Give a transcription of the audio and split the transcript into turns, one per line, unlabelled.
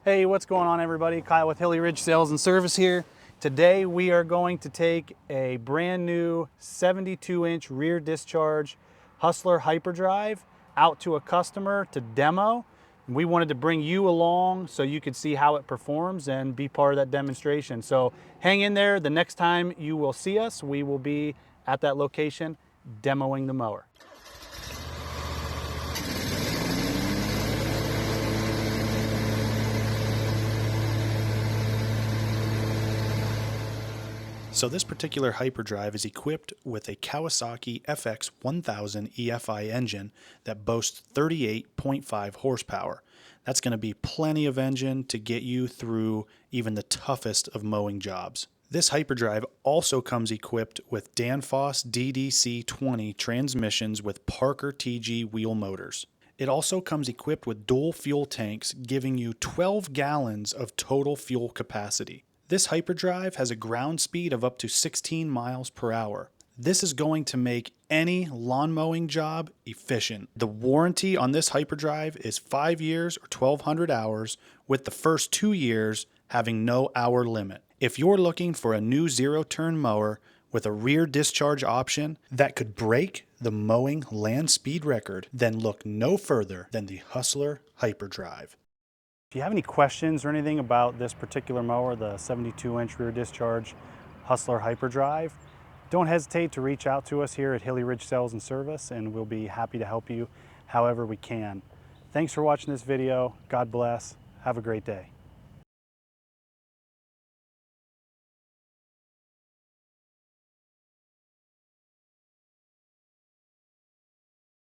Hey, what's going on everybody? Kyle with Hilly Sales and Service here. Today we are going to take a brand new 72-inch rear discharge Hustler Hyperdrive out to a customer to demo. We wanted to bring you along so you could see how it performs and be part of that demonstration. So hang in there. The next time you will see us, we will be at that location demoing the mower.
So this particular hyperdrive is equipped with a Kawasaki FX 1000 EFI engine that boasts 38.5 horsepower. That's going to be plenty of engine to get you through even the toughest of mowing jobs. This hyperdrive also comes equipped with Danfoss DDC-20 transmissions with Parker TG wheel motors. It also comes equipped with dual fuel tanks, giving you 12 gallons of total fuel capacity. This hyperdrive has a ground speed of up to 16 miles per hour. This is going to make any lawn mowing job efficient. The warranty on this hyperdrive is 5 years or 1,200 hours, with the first 2 years having no hour limit. If you're looking for a new zero-turn mower with a rear discharge option that could break the mowing land speed record, then look no further than the Hustler Hyperdrive.
If you have any questions or anything about this particular mower, the 72-inch rear discharge Hustler Hyperdrive, don't hesitate to reach out to us here at Hilly Ridge Sales and Service, and we'll be happy to help you however we can. Thanks for watching this video. God bless. Have a great day.